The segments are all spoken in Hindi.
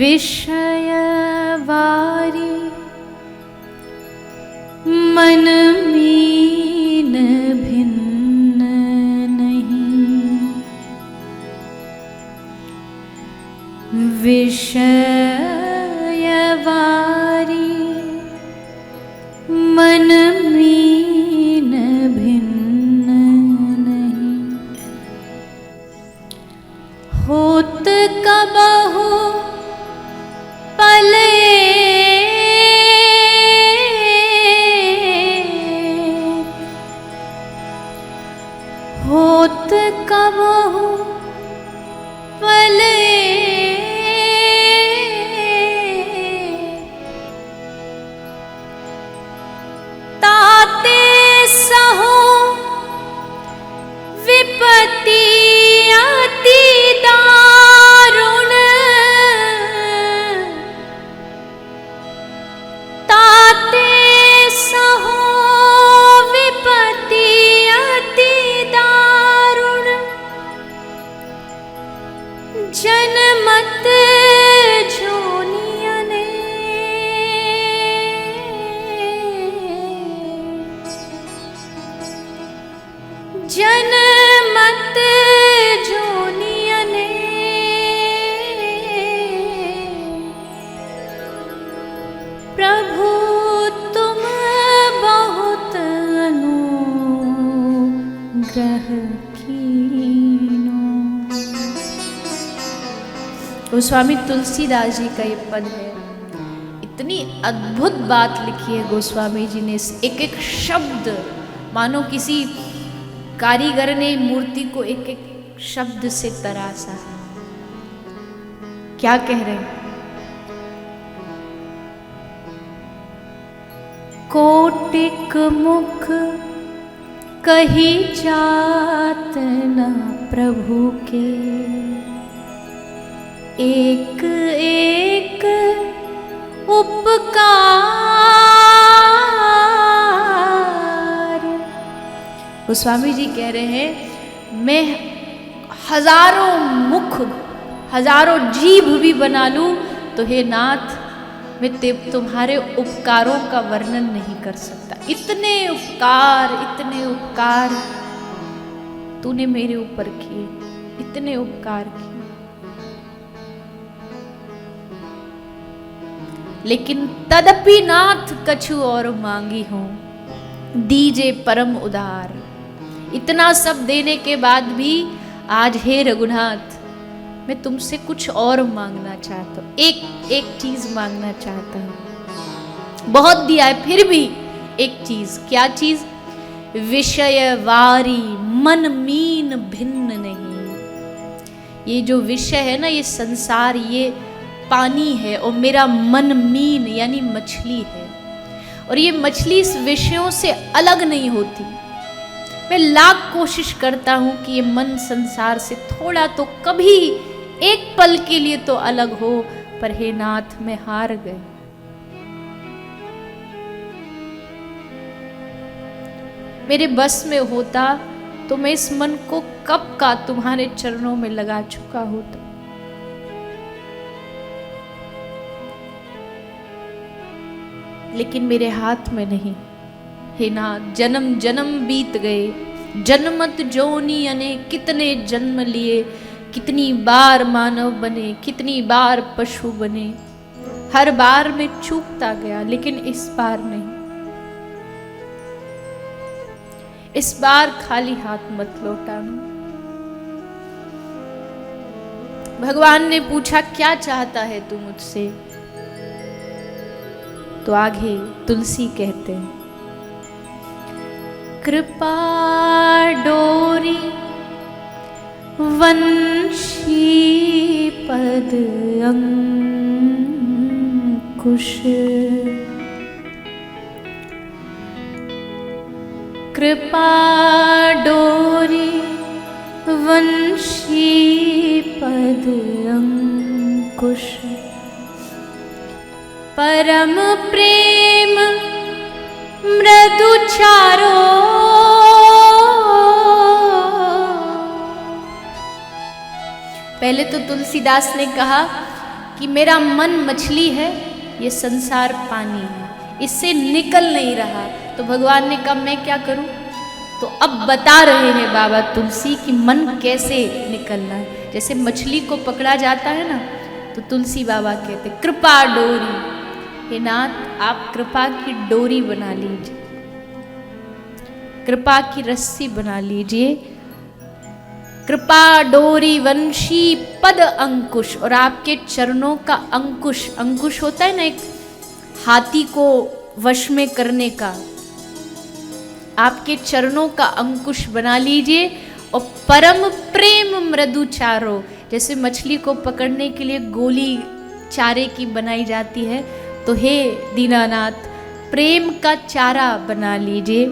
विषय वारी मन मीन भिन्न नहीं, विषय वारी मन मीन भिन्न नहीं, होत कबहु पले होत कबहु पले ताते सहो विपत्ति अति दारुण, ताते सहो विपत्ति अति दारुण, जनमत जोनियने जनमत जोनियने, प्रभु तुम बहुत अनुग्रह कीनो। गोस्वामी तुलसीदास जी का ये पद है। इतनी अद्भुत बात लिखी है गोस्वामी जी ने। एक एक शब्द मानो किसी कारीगर ने मूर्ति को एक एक शब्द से तरासा है। क्या कह रहे हैं? कोटिक मुख कही जात न प्रभु के, एक एक उपकार। गोस्वामी जी कह रहे हैं, मैं हजारों मुख हजारों जीभ भी बना लूं तो हे नाथ, मैं तुम्हारे उपकारों का वर्णन नहीं कर सकता। इतने उपकार तूने मेरे ऊपर किए, इतने उपकार किए। लेकिन तदपि नाथ कछु और मांगी हूं, दीजे परम उदार। इतना सब देने के बाद भी आज हे रघुनाथ, मैं तुमसे कुछ और मांगना चाहता हूं। एक चीज मांगना चाहता हूं। बहुत दिया है, फिर भी एक चीज। क्या चीज? विषय वारी मन मीन भिन्न नहीं। ये जो विषय है ना, ये संसार, ये पानी है और मेरा मन मीन यानी मछली है। और ये मछली इस विषयों से अलग नहीं होती। मैं लाख कोशिश करता हूं कि ये मन संसार से थोड़ा तो कभी एक पल के लिए तो अलग हो, पर हे नाथ मैं हार गई। मेरे बस में होता तो मैं इस मन को कब का तुम्हारे चरणों में लगा चुका होता। लेकिन मेरे हाथ में नहीं। हे नाथ, जन्म जन्म बीत गए, जन्मत जोनी अने कितने जन्म लिए, कितनी बार मानव बने, कितनी बार पशु बने। हर बार मैं चूकता गया, लेकिन इस बार नहीं। इस बार खाली हाथ मत लौटाना। भगवान ने पूछा, क्या चाहता है तू मुझसे? तो आगे तुलसी कहते हैं, कृपा डोरी वंशी पद अंकुश, कृपा डोरी वंशी पद अंकुश, परम प्रेम मृदु चारो, पहले तो तुलसीदास ने कहा कि मेरा मन मछली है, ये संसार पानी है, इससे निकल नहीं रहा। तो भगवान ने कहा मैं क्या करूं? तो अब बता रहे हैं बाबा तुलसी कि मन कैसे निकलना है। जैसे मछली को पकड़ा जाता है ना, तो तुलसी बाबा कहते कृपा डोरी, हे नाथ आप कृपा की डोरी बना लीजिए, कृपा की रस्सी बना लीजिए। कृपा डोरी वंशी पद अंकुश, और आपके चरणों का अंकुश, अंकुश होता है ना एक हाथी को वश में करने का, आपके चरणों का अंकुश बना लीजिए। और परम प्रेम मृदु चारो, जैसे मछली को पकड़ने के लिए गोली चारे की बनाई जाती है, तो हे दीनानाथ प्रेम का चारा बना लीजिए।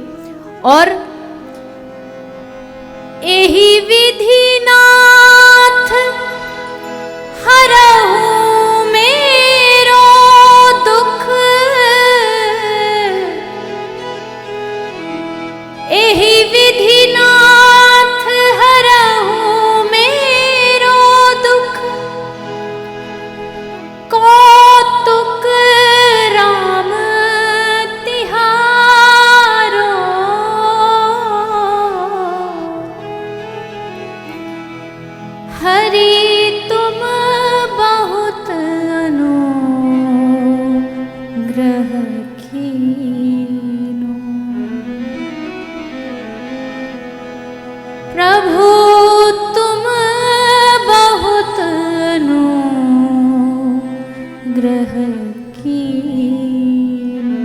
और एही विधि नाथ हरहु मेरो दुख, एही विधि नाथ हरहु मेरो दुख, कौतुक राम तिहारो, हरि तुम बहुत अनुग्रह कीनो, प्रभु तुम बहुत अनुग्रह कीनो,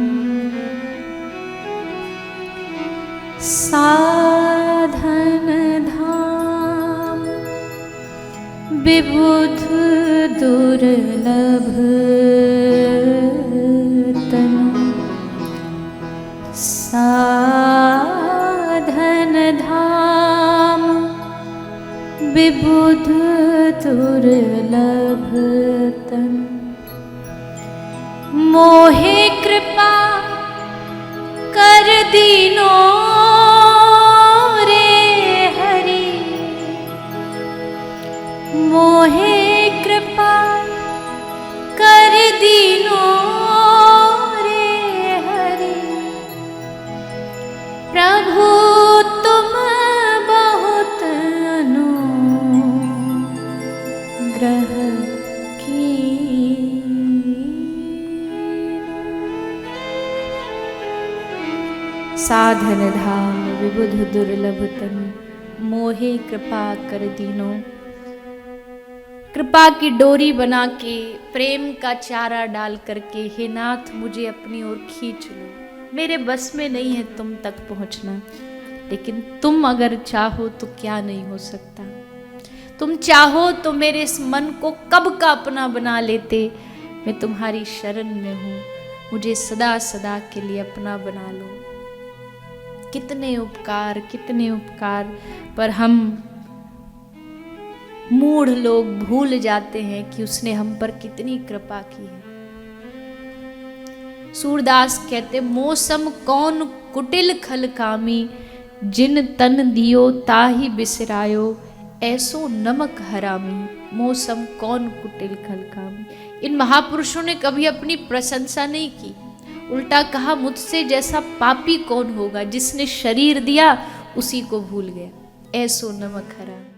साधन धाम विबुध दुर्लभ तनु, साधन धाम विबुध दुर्लभ तनु, मोहे कृपा कर दीनो रे हरि, मोहे कृपा कर दीनो रे हरि, प्रभु तुम बहुत अनुग्रह साधन धाम विबुध दुर्लभ तनु, मोहे कृपा कर दीनो। कृपा की डोरी बना के, प्रेम का चारा डाल करके, हे नाथ मुझे अपनी ओर खींच लो। मेरे बस में नहीं है तुम तक पहुंचना, लेकिन तुम अगर चाहो तो क्या नहीं हो सकता। तुम चाहो तो मेरे इस मन को कब का अपना बना लेते। मैं तुम्हारी शरण में हूँ, मुझे सदा सदा के लिए अपना बना लो। कितने उपकार पर हम मूढ़ लोग भूल जाते हैं कि उसने हम पर कितनी कृपा की है। सूरदास कहते मौसम कौन कुटिल खल कामी, जिन तन दियो ताही बिसरायो, ऐसो नमक हरामी। मौसम कौन कुटिल खल कामी। इन महापुरुषों ने कभी अपनी प्रशंसा नहीं की, उल्टा कहा मुझसे जैसा पापी कौन होगा, जिसने शरीर दिया उसी को भूल गया। ऐसो नमक हरामी।